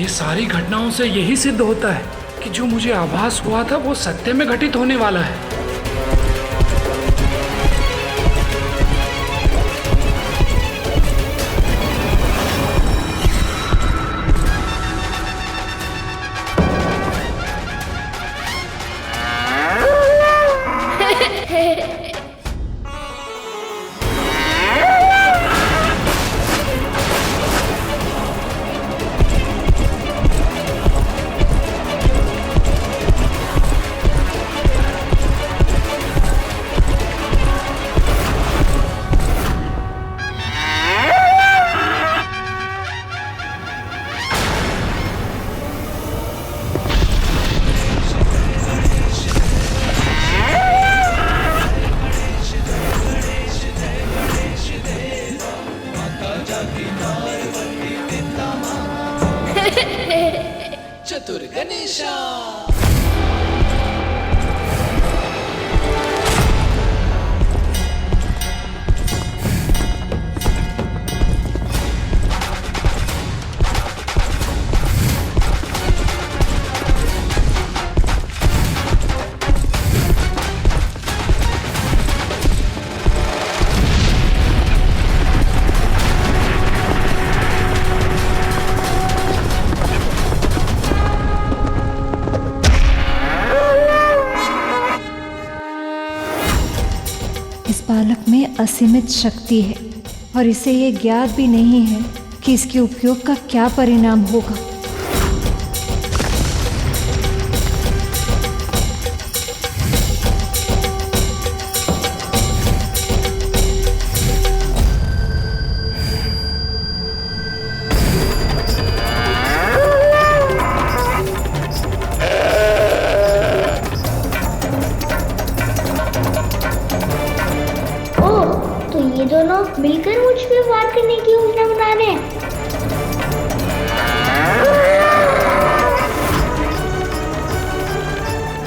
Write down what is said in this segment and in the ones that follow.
ये सारी घटनाओं से यही सिद्ध होता है कि जो मुझे आभास हुआ था वो सत्य में घटित होने वाला है। चतुर गणेशा। इस बालक में असीमित शक्ति है और इसे ये ज्ञात भी नहीं है कि इसके उपयोग का क्या परिणाम होगा। दोनों मिलकर मुझ पे वार करने की योजना बना रहे हैं।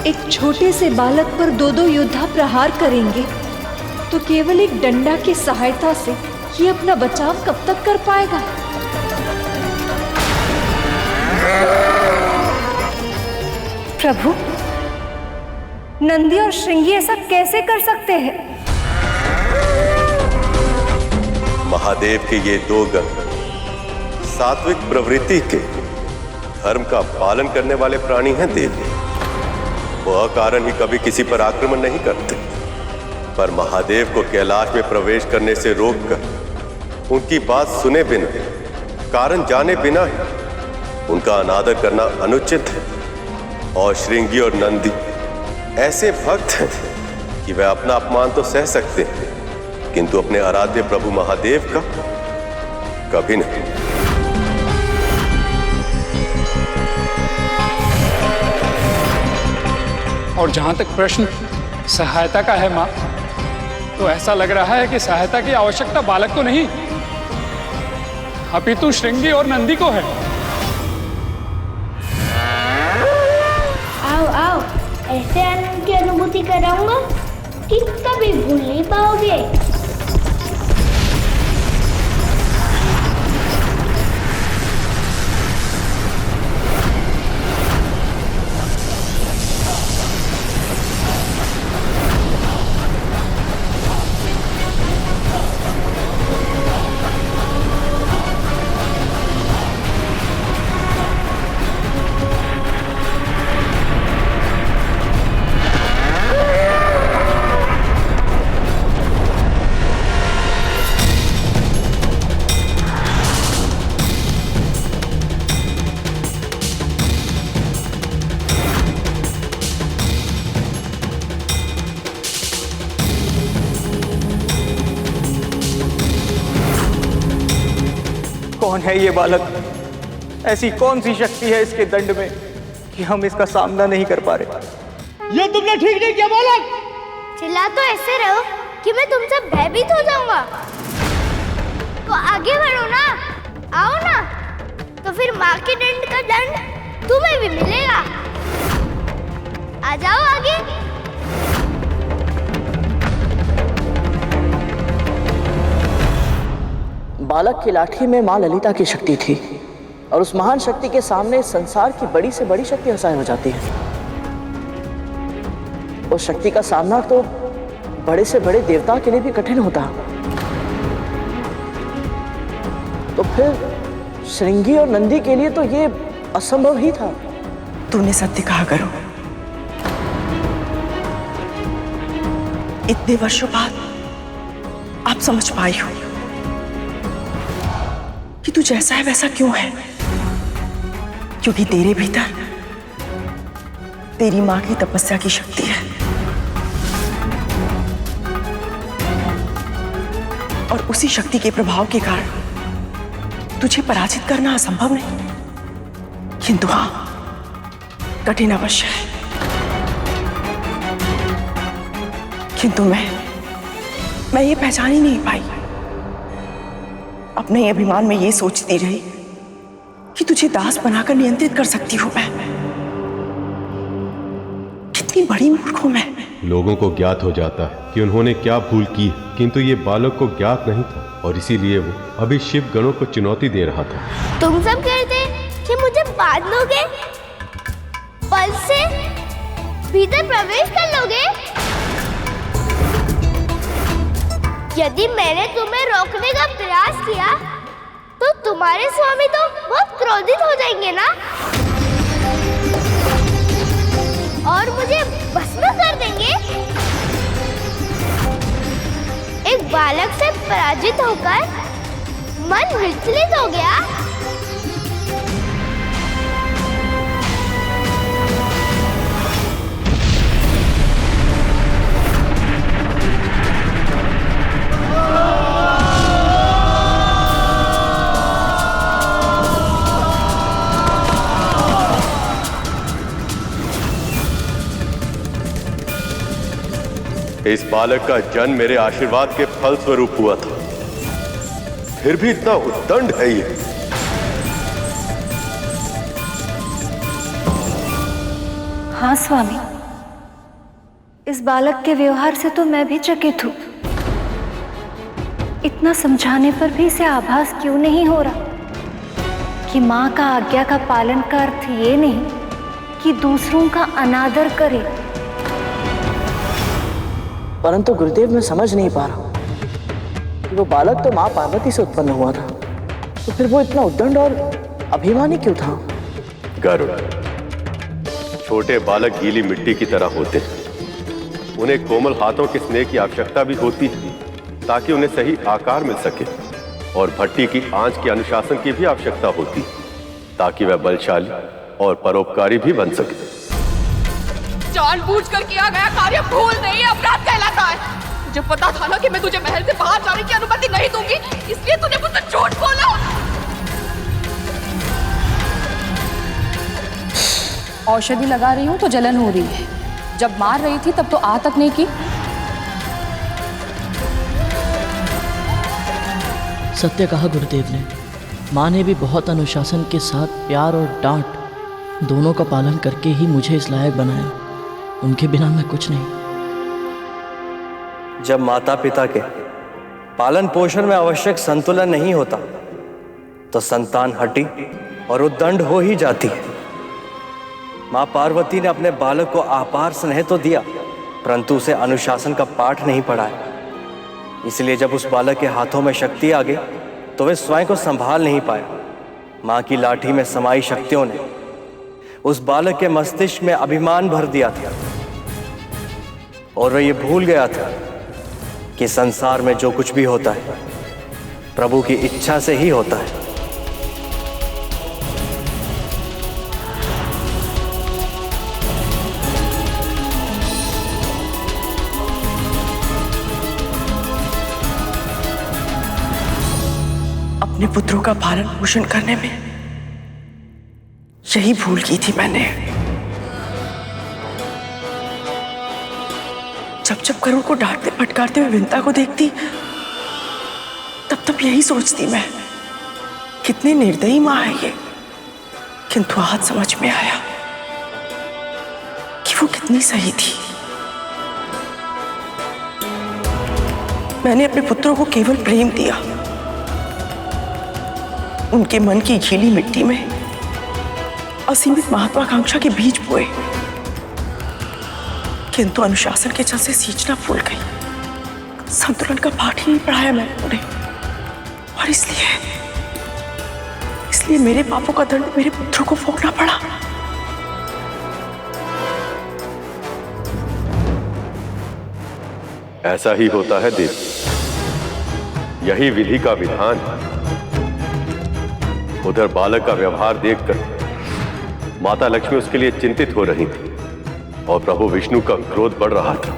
एक छोटे से बालक पर दो योद्धा प्रहार करेंगे तो केवल एक डंडा की सहायता से ये अपना बचाव कब तक कर पाएगा? प्रभु, नंदी और श्रृंगी ऐसा कैसे कर सकते हैं? महादेव के ये दो गण सात्विक प्रवृत्ति के धर्म का पालन करने वाले प्राणी हैं देवी। वो अकारण ही कभी किसी पर आक्रमण नहीं करते, पर महादेव को कैलाश में प्रवेश करने से रोककर उनकी बात सुने बिना, कारण जाने बिना ही उनका अनादर करना अनुचित है। और श्रृंगी और नंदी ऐसे भक्त हैं कि वे अपना अपमान तो सह सकते हैं, किंतु अपने आराध्य प्रभु महादेव का कभी नहीं। और जहां तक प्रश्न सहायता का है मां, तो ऐसा लग रहा है कि सहायता की आवश्यकता बालक को नहीं अपितु श्रृंगी और नंदी को है। आओ आओ, ऐसे आनंद की अनुभूति कराऊंगा कि कभी भूल नहीं पाओगे। कौन है ये बालक? ऐसी कौन सी शक्ति है इसके दंड में कि हम इसका सामना नहीं कर पा रहे? ये तुमने ठीक नहीं किया बालक। चिल्ला तो ऐसे रहो कि मैं तुमसे भयभीत हो जाऊंगा। तो आगे बढ़ो ना, आओ ना, तो फिर माँ के दंड का दंड तुम्हें भी मिलेगा। आ जाओ आगे। बालक की लाठी में मां ललिता की शक्ति थी, और उस महान शक्ति के सामने संसार की बड़ी से बड़ी शक्ति असहाय हो जाती है। उस शक्ति का सामना तो बड़े से बड़े देवता के लिए भी कठिन होता। तो फिर श्रृंगी और नंदी के लिए तो ये असंभव ही था। तूने सत्य कहा करो। इतने वर्षों बाद आप समझ पाई हो कि तू जैसा है वैसा क्यों है, क्योंकि तेरे भीतर तेरी मां की तपस्या की शक्ति है और उसी शक्ति के प्रभाव के कारण तुझे पराजित करना असंभव नहीं, किंतु हाँ कठिन अवश्य है। किंतु मैं ये पहचान ही नहीं पाई। अपने अभिमान में ये सोचती रही कि तुझे दास बनाकर नियंत्रित कर सकती हूं मैं। कितनी बड़ी मूर्ख हूं मैं। लोगों को ज्ञात हो जाता है कि उन्होंने क्या भूल की, किंतु ये बालक को ज्ञात नहीं था और इसीलिए वो अभी शिव गणों को चुनौती दे रहा था। तुम सब कहते कि मुझे बांध लोगे, बल से भीतर प्रवेश कर लोगे। यदि मैंने तुम्हें रोकने का प्रयास किया तो तुम्हारे स्वामी तो बहुत क्रोधित हो जाएंगे ना, और मुझे भस्म कर देंगे। एक बालक से पराजित होकर मन विचलित हो गया। इस बालक का जन्म मेरे आशीर्वाद के फल स्वरूप हुआ था, फिर भी इतना उद्दंड है ये। हाँ स्वामी, इस बालक के व्यवहार से तो मैं भी चकित हूँ। इतना समझाने पर भी इसे आभास क्यों नहीं हो रहा कि माँ का आज्ञा का पालन का अर्थ ये नहीं कि दूसरों का अनादर करे। परंतु गुरुदेव मैं समझ नहीं पा रहा कि वो बालक तो माँ पार्वती से उत्पन्न हुआ था, तो फिर वो इतना उद्दंड और अभिमानी क्यों था? गरुड़, छोटे बालक गीली मिट्टी की तरह होते हैं। उन्हें कोमल हाथों के स्नेह की आवश्यकता भी होती है ताकि उन्हें सही आकार मिल सके, और भट्टी की आंच के अनुशासन की भी आवश्यकता होती ताकि वह बलशाली और परोपकारी भी बन सके। जानबूझकर किया गया कार्य भूल नहीं अपराध कहलाता है। मुझे पता था ना कि मैं तुझे महल से बाहर जाने की अनुमति नहीं दूंगी, इसलिए तूने मुझसे झूठ बोला। औषधि लगा रही हूँ तो जलन हो रही है, जब मार रही थी तब तो आ तक नहीं की। सत्य कहा गुरुदेव ने। माँ ने भी बहुत अनुशासन के साथ प्यार और डांट दोनों का पालन करके ही मुझे इस लायक बनाया। उनके बिना मैं कुछ नहीं। जब माता पिता के पालन पोषण में आवश्यक संतुलन नहीं होता तो संतान हठी और उद्दंड हो ही जाती है। माँ पार्वती ने अपने बालक को अपार स्नेह तो दिया, परंतु उसे अनुशासन का पाठ नहीं पढ़ाया। इसलिए जब उस बालक के हाथों में शक्ति आ गई तो वे स्वयं को संभाल नहीं पाया। माँ की लाठी में समाई शक्तियों ने उस बालक के मस्तिष्क में अभिमान भर दिया था और वह ये भूल गया था कि संसार में जो कुछ भी होता है प्रभु की इच्छा से ही होता है। अपने पुत्रों का पालन पोषण करने में यही भूल की थी मैंने। जब जब करुण को डांटते फटकारते हुए विंता को देखती तब तब यही सोचती मैं, कितनी निर्दयी माँ है ये। किंतु आज समझ में आया कि वो कितनी सही थी। मैंने अपने पुत्रों को केवल प्रेम दिया, उनके मन की गीली मिट्टी में असीमित महत्वाकांक्षा के बीज बोए, किंतु अनुशासन के जल से सींचना भूल गई। संतुलन का पाठ ही नहीं पढ़ाया मैंने उन्हें, और इसलिए मेरे पापों का दंड मेरे पुत्रों को भोगना पड़ा। ऐसा ही होता है देव, यही विधि का विधान। उधर बालक का व्यवहार देखकर माता लक्ष्मी उसके लिए चिंतित हो रही थी और प्रभु विष्णु का क्रोध बढ़ रहा था,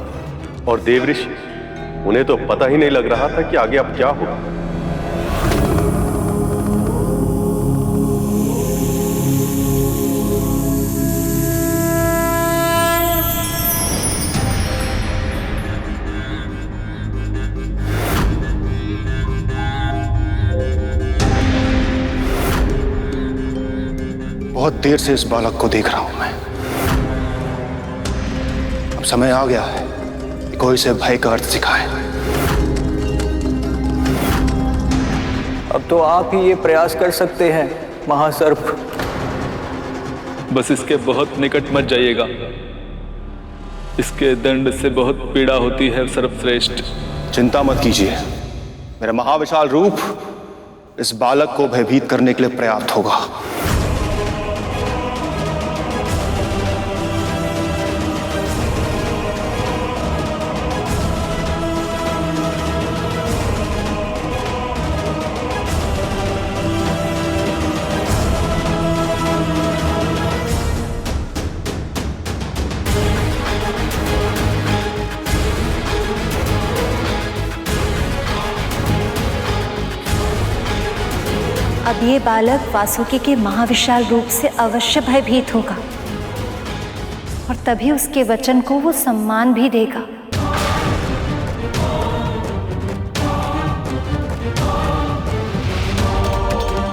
और देवऋषि उन्हें तो पता ही नहीं लग रहा था कि आगे अब क्या होगा। बहुत देर से इस बालक को देख रहा हूं मैं। अब समय आ गया है कि कोई इसे भय का अर्थ सिखाए। अब तो आप ही ये प्रयास कर सकते हैं महासर्प। बस इसके बहुत निकट मत जाइएगा, इसके दंड से बहुत पीड़ा होती है सर्वश्रेष्ठ। चिंता मत कीजिए, मेरा महाविशाल रूप इस बालक को भयभीत करने के लिए पर्याप्त होगा। अब ये बालक वासुकी के महाविशाल रूप से अवश्य भयभीत होगा, और तभी उसके वचन को वो सम्मान भी देगा।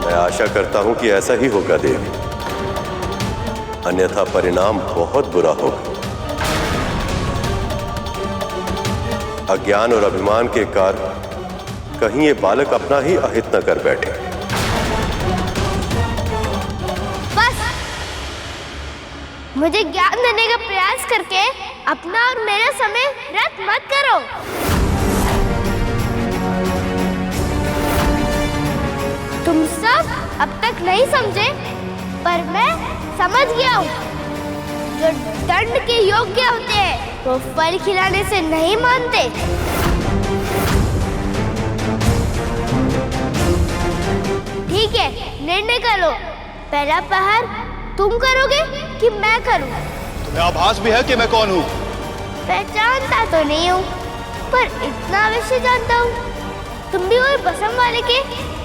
मैं आशा करता हूं कि ऐसा ही होगा देवी, अन्यथा परिणाम बहुत बुरा होगा। अज्ञान और अभिमान के कारण कहीं ये बालक अपना ही अहित न कर बैठे। मुझे ज्ञान देने का प्रयास करके अपना और मेरा समय व्यर्थ मत करो। तुम सब अब तक नहीं समझे, पर मैं समझ गया हूँ। जो दंड के योग्य होते हैं वो फल खिलाने से नहीं मानते। ठीक है, निर्णय करो। पहला प्रहार तुम करोगे कि मैं करूं? तुम्हें आभास भी है कि मैं कौन हूं? पहचानता तो नहीं हूं, पर इतना अवश्य जानता हूं, तुम भी वही बसम वाले के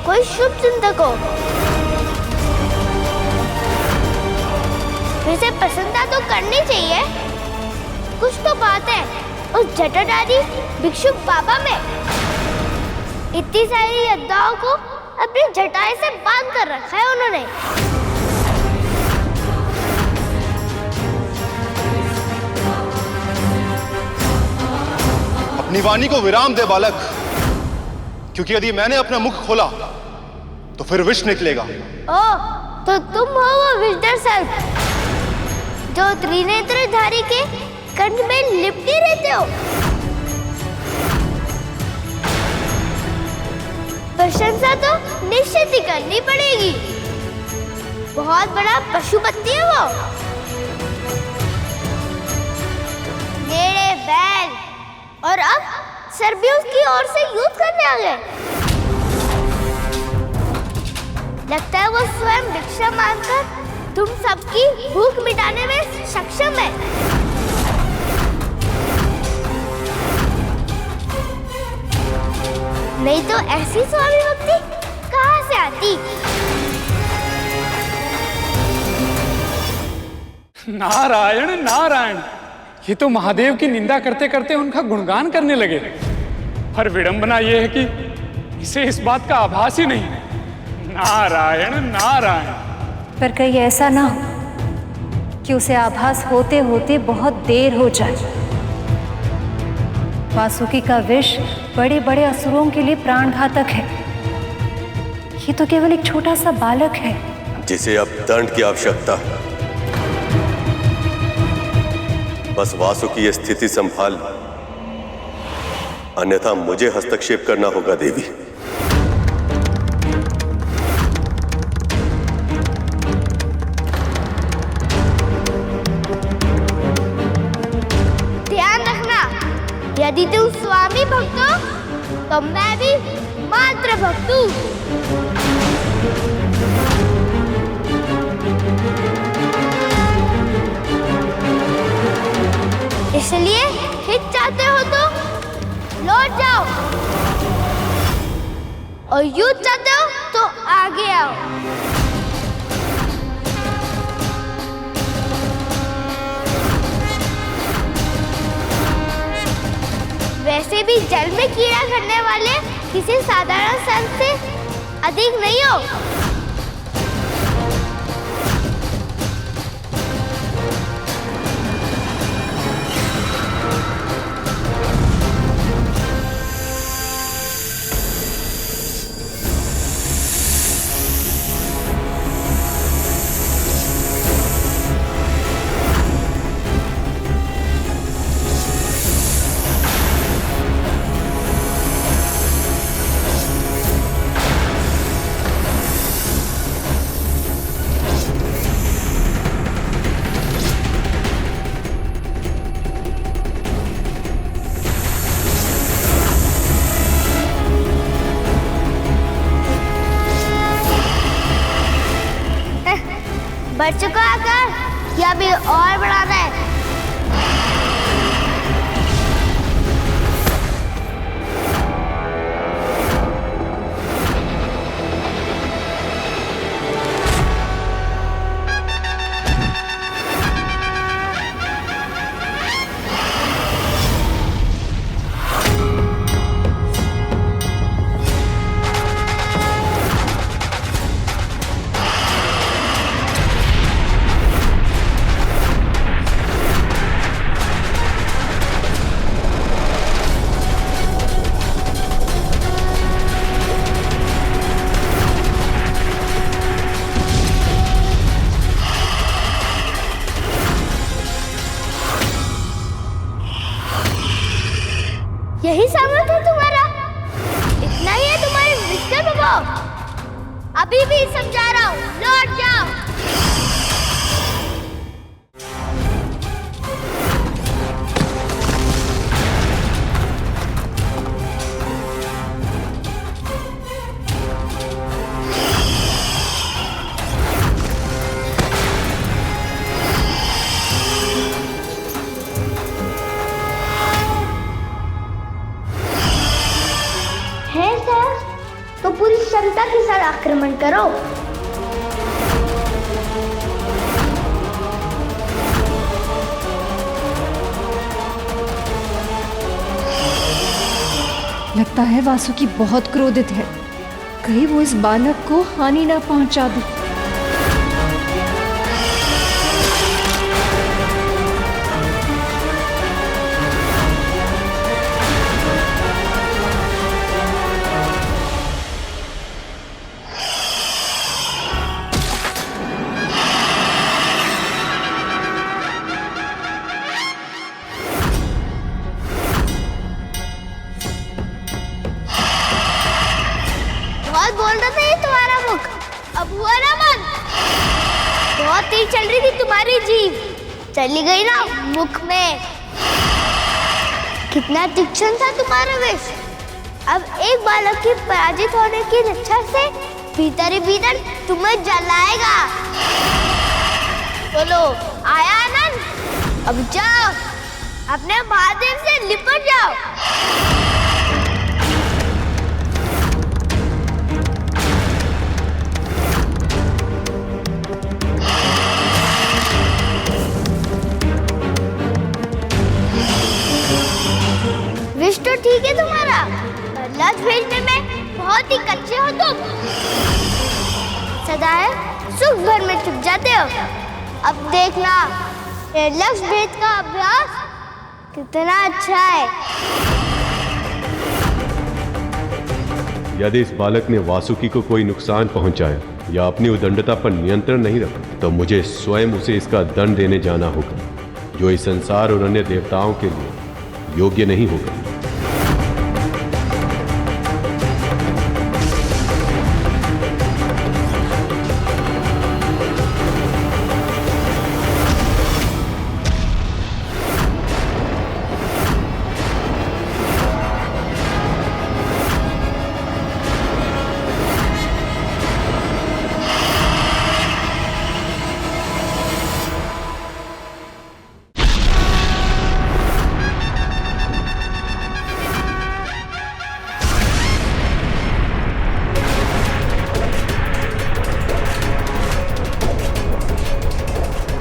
कोई शुभ चिंतक हो। वैसे प्रसन्नता तो करनी चाहिए, कुछ तो बात है उस जटाधारी भिक्षुक बाबा में। इतनी सारी योद्धाओं को अपनी जटाएं से बांध कर रखा है उन्होंने। अपनी वाणी को विराम दे बालक, क्योंकि यदि मैंने अपना मुख खोला तो फिर विष निकलेगा। ओह, तो तुम हो वो विषधर सर्प जो त्रिनेत्रधारी के कंठ में लिपटे रहते हो। प्रशंसा तो निश्चित ही करनी पड़ेगी, बहुत बड़ा पशुपति है वो। मेरे बैल, और अब सर्बियों की ओर से युद्ध करने आ गए। लगता है वो स्वयं भिक्षा मांगकर तुम सबकी भूख मिटाने में सक्षम है। नहीं तो ऐसी स्वामी भक्ति कहाँ से आती? नारायण नारायण, ये तो महादेव की निंदा करते करते उनका गुणगान करने लगे। पर विडंबना यह है कि इसे इस बात का आभास ही नहीं। नारायण नारायण। पर कहीं ऐसा ना हो कि उसे आभास होते होते बहुत देर हो जाए। वासुकी का विष बड़े बड़े असुरों के लिए प्राणघातक है। ये तो केवल एक छोटा सा बालक है जिसे अब दंड की आवश्यकता है। बस वासु की यह स्थिति संभाल, अन्यथा मुझे हस्तक्षेप करना होगा देवी। ध्यान रखना, यदि तू स्वामी भक्त हो तो मैं भी मात्र भक्त हूँ। इसलिए हित चाहते हो तो लौट जाओ, और युद्ध चाहते हो तो आगे आओ। वैसे भी जल में कीड़ा करने वाले किसी साधारण संत से अधिक नहीं हो। बढ़ चुका आकार या भी और बढ़ाना है? यही सामर्थ्य है तुम्हारा? इतना ही है तुम्हारे विश्व प्रभाव? अभी भी समझा रहा हूँ, लौट जाओ। तो पूरी क्षमता के साथ आक्रमण करो। लगता है वासुकी बहुत क्रोधित है, कहीं वो इस बालक को हानि ना पहुंचा दे। बोल रहा था ये तुम्हारा मुख, अब हुआ ना मन। बहुत तेज चल रही थी तुम्हारी जीभ, चली गई ना मुख में। कितना तीक्ष्ण था तुम्हारा विष। अब एक बालक के पराजित होने की इच्छा से भीतर ही भीतर तुम्हें जलाएगा। बोलो आया आनंद? अब जाओ अपने महादेव से लिपट जाओ। विष तो ठीक है तुम्हारा, पर लक्ष्य भेजने में बहुत ही कच्चे हो तुम। सदा है सुख भर में छुप जाते हो। अब देखना ये लक्ष्य भेद का अभ्यास कितना अच्छा है। यदि इस बालक ने वासुकी को कोई नुकसान पहुंचाया या अपनी उदंडता पर नियंत्रण नहीं रखा तो मुझे स्वयं उसे इसका दंड देने जाना होगा, जो इस संसार और अन्य देवताओं के लिए योग्य नहीं होगा।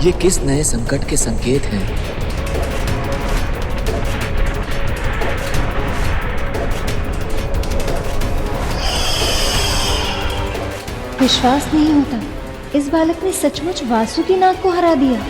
ये किस नए संकट के संकेत हैं? विश्वास नहीं होता, इस बालक ने सचमुच वासुकी नाग को हरा दिया।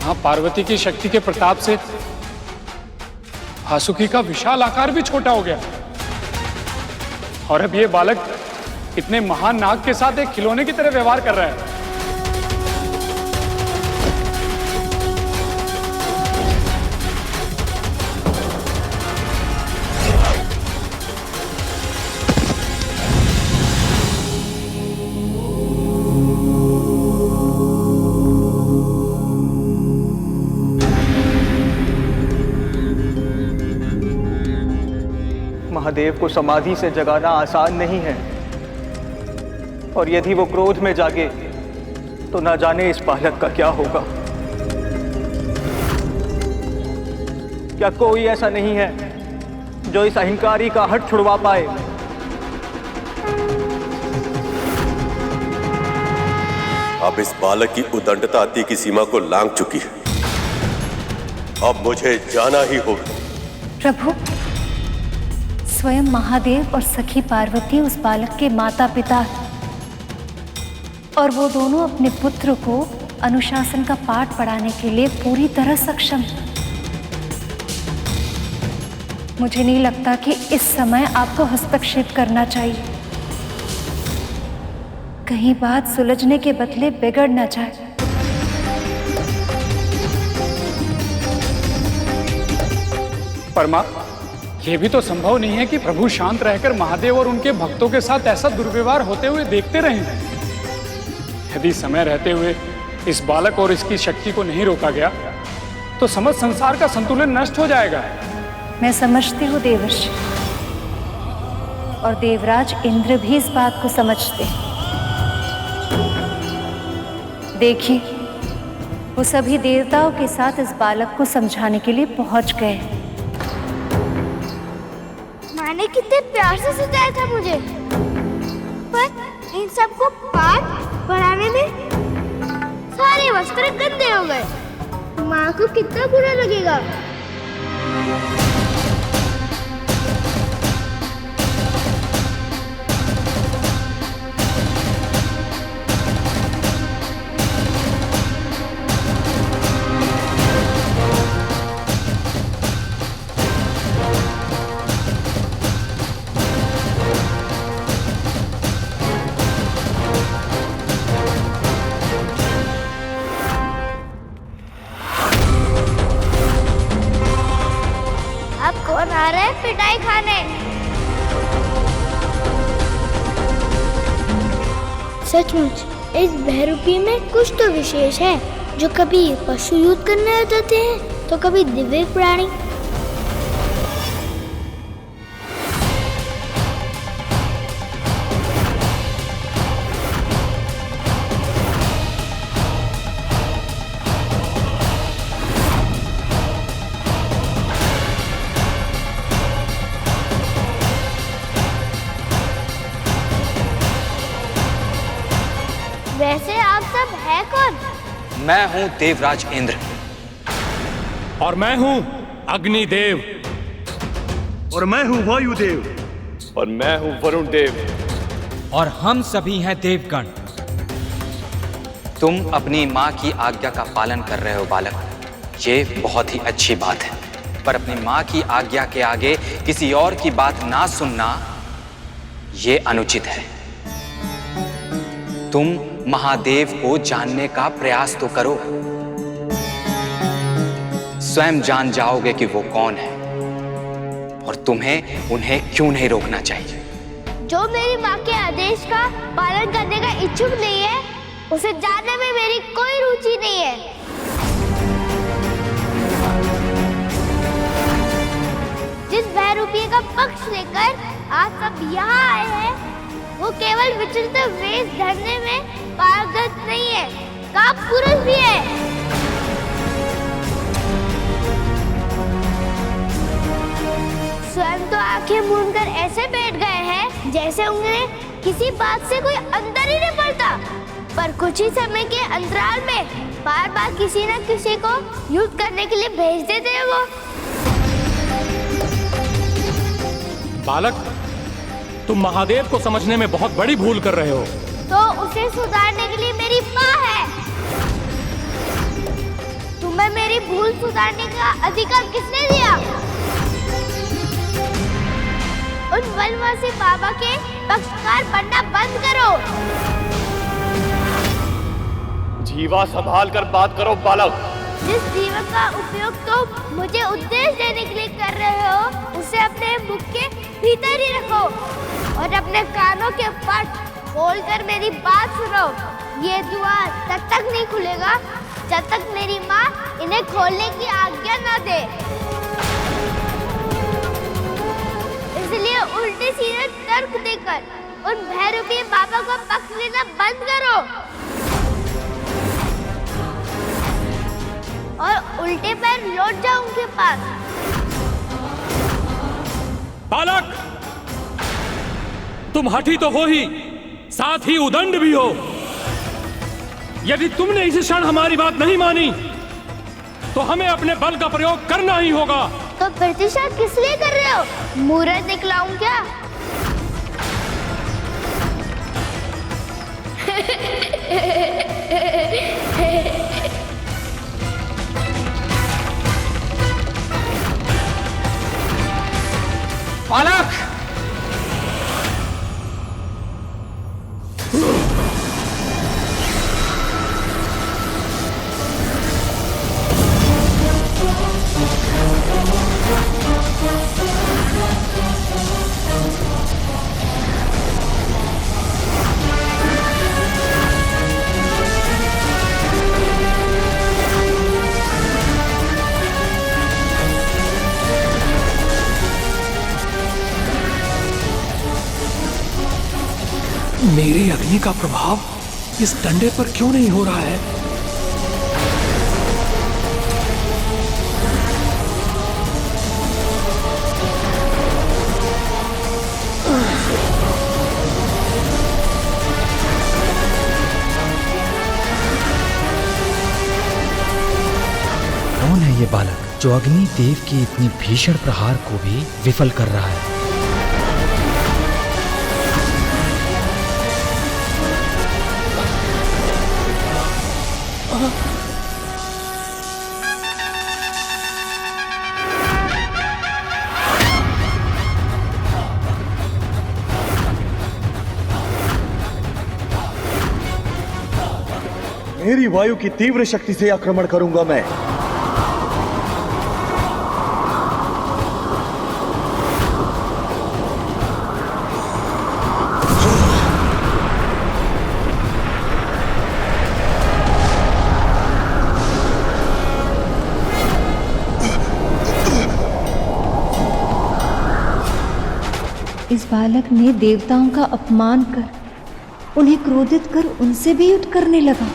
हाँ, पार्वती की शक्ति के प्रताप से वासुकी का विशाल आकार भी छोटा हो गया और अब ये बालक इतने महान नाग के साथ एक खिलौने की तरह व्यवहार कर रहा है। महादेव को समाधि से जगाना आसान नहीं है, और यदि वो क्रोध में जागे तो ना जाने इस बालक का क्या होगा। क्या कोई ऐसा नहीं है जो इस अहंकारी का हट छुड़वा पाए? अब इस बालक की उदंडता अति की सीमा को लांघ चुकी है। अब मुझे जाना ही होगा। प्रभु, स्वयं महादेव और सखी पार्वती उस बालक के माता पिता हैं और वो दोनों अपने पुत्र को अनुशासन का पाठ पढ़ाने के लिए पूरी तरह सक्षम हैं। मुझे नहीं लगता कि इस समय आपको हस्तक्षेप करना चाहिए, कहीं बात सुलझने के बदले बिगड़ न जाए। परमा, यह भी तो संभव नहीं है कि प्रभु शांत रहकर महादेव और उनके भक्तों के साथ ऐसा दुर्व्यवहार होते हुए देखते रहें। यदि समय रहते हुए इस बालक और इसकी शक्ति को नहीं रोका गया तो समस्त संसार का संतुलन नष्ट हो जाएगा। मैं समझती हूँ देवर्षि, और देवराज इंद्र भी इस बात को समझते हैं। देखिए, वो सभी देवताओं के साथ इस बालक को समझाने के लिए पहुंच गए। माँ ने कितने प्यार से सजाया था मुझे, पर इन सबको पाठ पढ़ाने में सारे वस्त्र गंदे हो गए। माँ को कितना बुरा लगेगा। कौन आ रहा है पिटाई खाने? सचमुच इस बहरूपी में कुछ तो विशेष है, जो कभी पशु युद्ध करने आ जाते हैं तो कभी दिव्य प्राणी। मैं हूं देवराज इंद्र। और मैं हूं अग्निदेव। और मैं हूं वायुदेव। और मैं हूं वरुण देव। और हम सभी हैं देवगण। तुम अपनी माँ की आज्ञा का पालन कर रहे हो बालक, ये बहुत ही अच्छी बात है। पर अपनी माँ की आज्ञा के आगे किसी और की बात ना सुनना, ये अनुचित है। तुम महादेव को जानने का प्रयास तो करो, स्वयं जान जाओगे कि वो कौन है और तुम्हें उन्हें क्यों नहीं रोकना चाहिए। जो मेरी माँ के आदेश का पालन करने का इच्छुक नहीं है, उसे जानने में मेरी कोई रुचि नहीं है। जिस बहरूपी का पक्ष लेकर आज सब यहाँ आए हैं, वो केवल विचित्र वेश धरने में पारंगत नहीं है, कापुरुष भी है। स्वयं तो आंखें मूंदकर ऐसे बैठ गए हैं जैसे उन्हें किसी बात से कोई अंतर ही नहीं पड़ता। पर कुछ ही समय के अंतराल में बार बार किसी न किसी को युद्ध करने के लिए भेज देते हैं वो। बालक, तुम महादेव को समझने में बहुत बड़ी भूल कर रहे हो। तो उसे सुधारने के लिए मेरी माँ है। तुम्हें मेरी भूल सुधारने का अधिकार किसने दिया? उन वनवासी बाबा के पक्षकार बनना बंद करो। जीवा संभाल कर बात करो बालक। जिस जीवा का उपयोग तुम मुझे उद्देश्य देने के लिए कर रहे हो, उसे अपने मुख के भीतर ही रखो और अपने कानों के पट खोलकर मेरी बात सुनो। ये द्वार तब तक नहीं खुलेगा जब तक मेरी माँ इन्हें खोलने की आज्ञा न दे। इसलिए उल्टे सीधे तर्क देकर उन भैरूपी बाबा का पक्ष लेना बंद करो और उल्टे पैर लौट जाओ उनके पास। बालक, तुम हठी तो हो ही, साथ ही उदंड भी हो। यदि तुमने इस क्षण हमारी बात नहीं मानी, तो हमें अपने बल का प्रयोग करना ही होगा। तो प्रतिशत किस लिए कर रहे हो? मुहूर्त दिखलाऊं क्या? बालक, मेरी अग्नि का प्रभाव इस डंडे पर क्यों नहीं हो रहा है? कौन है ये बालक जो अग्नि देव की इतनी भीषण प्रहार को भी विफल कर रहा है? मेरी वायु की तीव्र शक्ति से आक्रमण करूंगा मैं। इस बालक ने देवताओं का अपमान कर, उन्हें क्रोधित कर उनसे भी युद्ध करने लगा।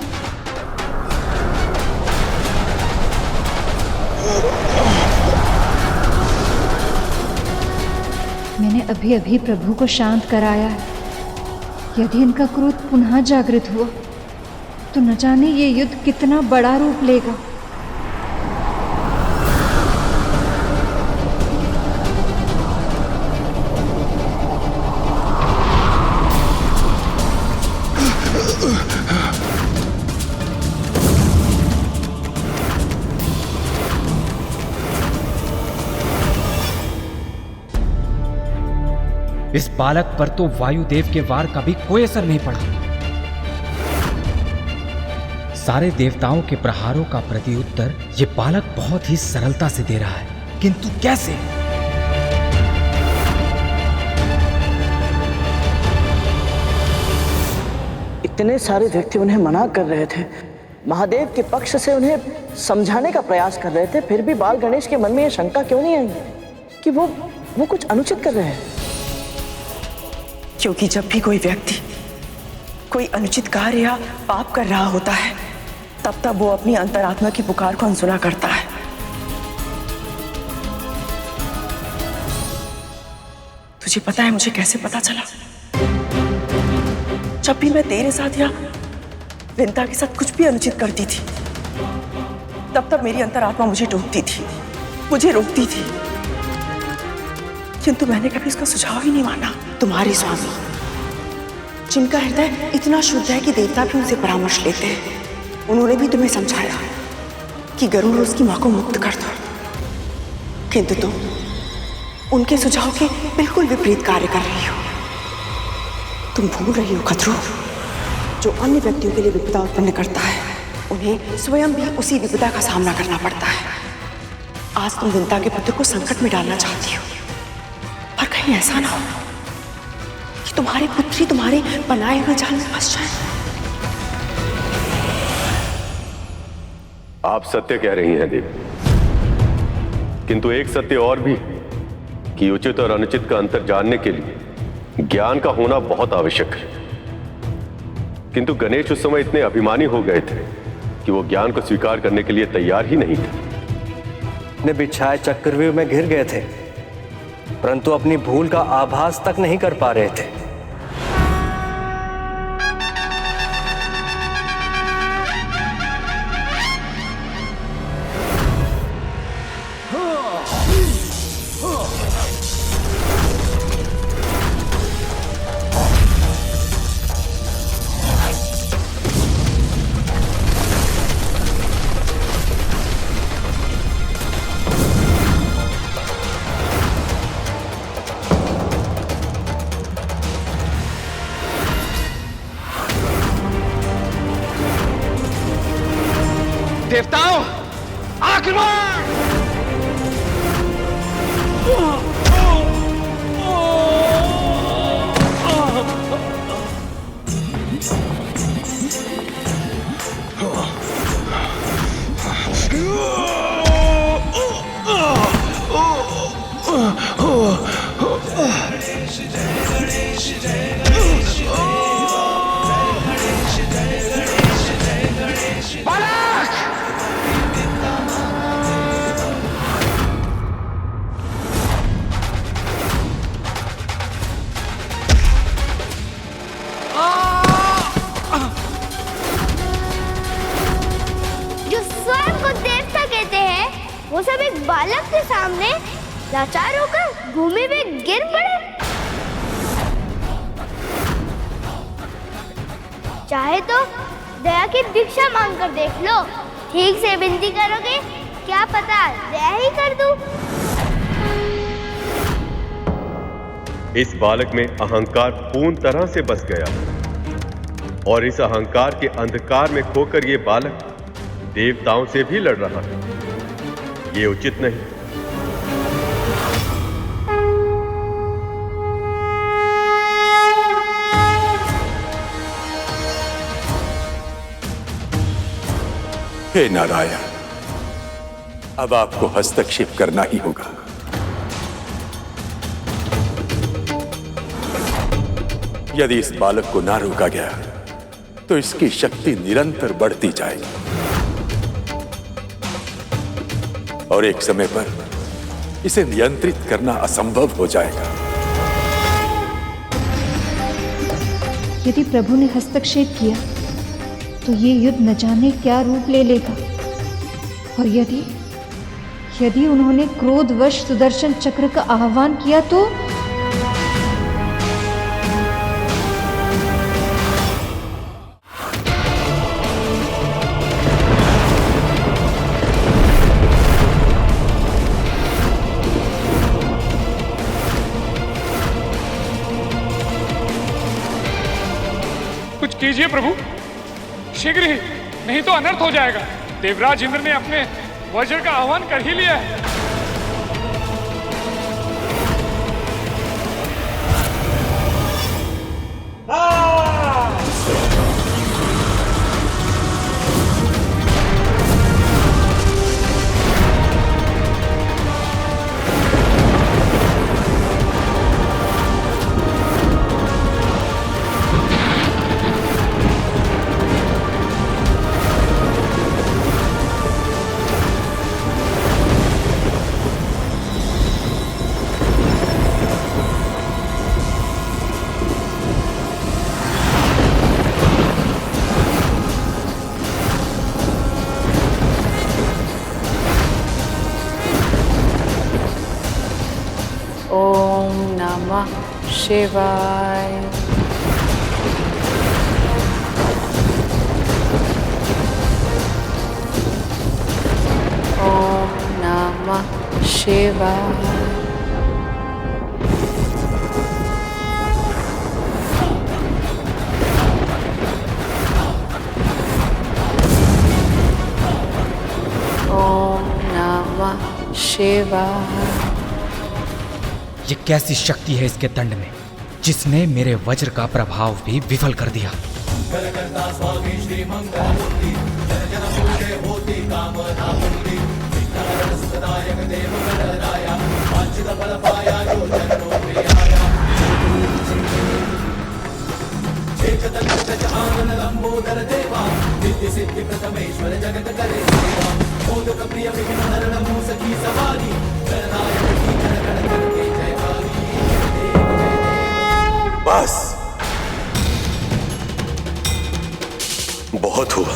मैंने अभी अभी प्रभु को शांत कराया है। यदि इनका क्रोध पुनः जागृत हुआ तो न जाने ये युद्ध कितना बड़ा रूप लेगा। इस बालक पर तो वायुदेव के वार का भी कोई असर नहीं पड़ा। सारे देवताओं के प्रहारों का प्रत्युत्तर ये बालक बहुत ही सरलता से दे रहा है, किंतु कैसे? इतने सारे व्यक्ति उन्हें मना कर रहे थे, महादेव के पक्ष से उन्हें समझाने का प्रयास कर रहे थे, फिर भी बाल गणेश के मन में यह शंका क्यों नहीं आई कि वो कुछ अनुचित कर रहे हैं? क्योंकि जब भी कोई व्यक्ति कोई अनुचित कार्य या पाप कर रहा होता है, तब वो अपनी अंतरात्मा की पुकार को अनसुना करता है। तुझे पता है मुझे कैसे पता चला? जब भी मैं तेरे साथ या विंता के साथ कुछ भी अनुचित करती थी, तब मेरी अंतरात्मा मुझे टोकती थी, मुझे रोकती थी, किंतु मैंने कभी उसका सुझाव ही नहीं माना। तुम्हारे स्वामी, जिनका हृदय इतना शुद्ध है कि देवता भी उनसे परामर्श लेते हैं, उन्होंने भी तुम्हें समझाया कि गरुड़ और उसकी मां को मुक्त कर दो, किंतु तुम उनके सुझाव के बिल्कुल विपरीत कार्य कर रही हो। तुम भूल रही हो खतरू, जो अन्य व्यक्तियों के लिए विपदा उत्पन्न करता है, उन्हें स्वयं भी उसी विपदा का सामना करना पड़ता है। आज तुम विंता के पुत्र को संकट में डालना चाहती हो, पर कहीं ऐसा ना हो कि तुम्हारे पुत्री तुम्हारे बनाए हुए जाल में फंस जाए। आप सत्य कह रही हैं देवी, किंतु एक सत्य और भी कि उचित और अनुचित का अंतर जानने के लिए ज्ञान का होना बहुत आवश्यक है। किंतु गणेश उस समय इतने अभिमानी हो गए थे कि वो ज्ञान को स्वीकार करने के लिए तैयार ही नहीं थे। अपने बिछाए चक्रव्यूह में घिर गए थे, परंतु अपनी भूल का आभास तक नहीं कर पा रहे थे। देवताओं, आक्रमण! वो सब एक बालक के सामने लाचार होकर भूमि में गिर पड़े। चाहे तो दया की भिक्षा मांगकर देख लो, ठीक से विनती करोगे, क्या पता दया ही कर दूं। इस बालक में अहंकार पूर्ण तरह से बस गया और इस अहंकार के अंधकार में खोकर ये बालक देवताओं से भी लड़ रहा है। ये उचित नहीं। हे नारायण, अब आपको हस्तक्षेप करना ही होगा। यदि इस बालक को ना रोका गया तो इसकी शक्ति निरंतर बढ़ती जाएगी और एक समय पर इसे नियंत्रित करना असंभव हो जाएगा। यदि प्रभु ने हस्तक्षेप किया तो तो ये युद्ध न जाने क्या रूप ले लेगा। और यदि उन्होंने क्रोधवश सुदर्शन चक्र का आह्वान किया तो कुछ कीजिए प्रभु, शीघ्र ही, नहीं तो अनर्थ हो जाएगा। देवराज इंद्र ने अपने वज्र का आह्वान कर ही लिया है। ओम नमः शिवाय। ओम नमः शिवाय। ओम नमः शिवाय। ये कैसी शक्ति है इसके दंड में, जिसने मेरे वज्र का प्रभाव भी विफल कर दिया। बस बहुत हुआ।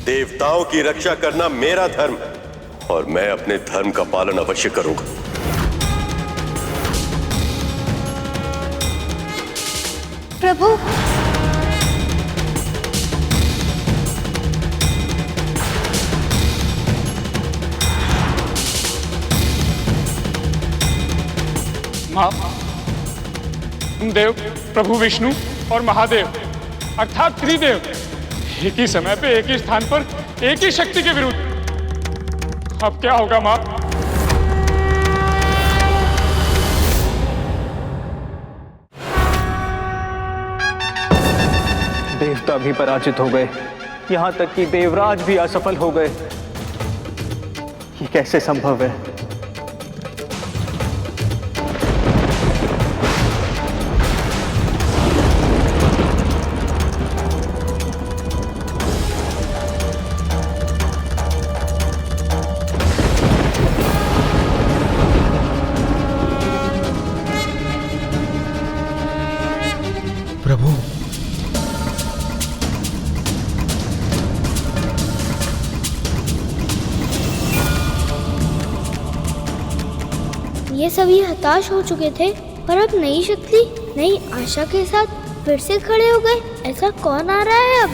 देवताओं की रक्षा करना मेरा धर्म है और मैं अपने धर्म का पालन अवश्य करूंगा। प्रभु, मां, देव, प्रभु विष्णु और महादेव अर्थात त्रिदेव एक ही समय पे एक ही स्थान पर एक ही शक्ति के विरुद्ध। अब क्या होगा मां? देवता भी पराजित हो गए, यहां तक कि देवराज भी असफल हो गए। ये कैसे संभव है? प्रभु, ये सभी हताश हो चुके थे पर अब नई शक्ति नई आशा के साथ फिर से खड़े हो गए। ऐसा कौन आ रहा है अब?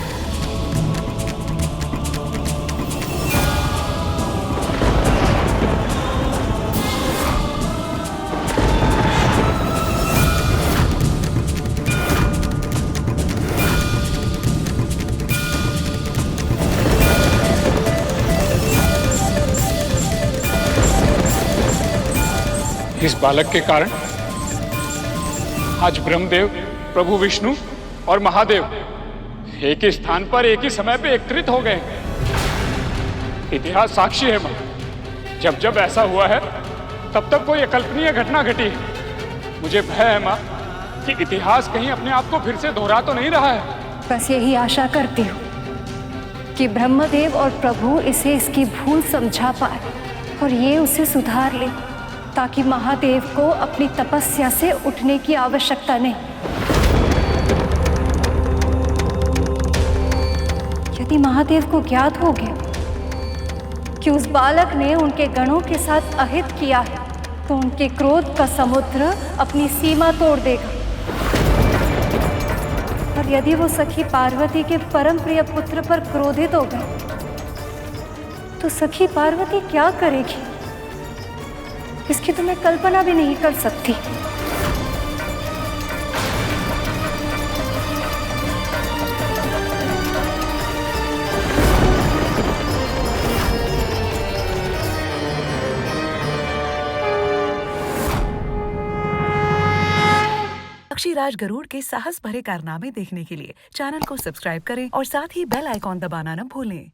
इस बालक के कारण आज ब्रह्मदेव, प्रभु विष्णु और महादेव एक ही स्थान पर एक ही समय पर एकत्रित हो गए। इतिहास साक्षी है मां, जब जब ऐसा हुआ है तब तक कोई अकल्पनीय घटना घटी है। मुझे भय है मां कि इतिहास कहीं अपने आप को फिर से दोहरा तो नहीं रहा है। बस यही आशा करती हूँ कि ब्रह्मदेव और प्रभु इसे इसकी भूल समझा पाए और ये उसे सुधार ले, ताकि महादेव को अपनी तपस्या से उठने की आवश्यकता नहीं। यदि महादेव को ज्ञात हो गया कि उस बालक ने उनके गणों के साथ अहित किया है, तो उनके क्रोध का समुद्र अपनी सीमा तोड़ देगा। और यदि वो सखी पार्वती के परम प्रिय पुत्र पर क्रोधित हो गए, तो सखी पार्वती क्या करेगी, इसकी तो मैं कल्पना भी नहीं कर सकती। पक्षीराज गरुड़ के साहस भरे कारनामे देखने के लिए चैनल को सब्सक्राइब करें और साथ ही बेल आइकॉन दबाना न भूलें।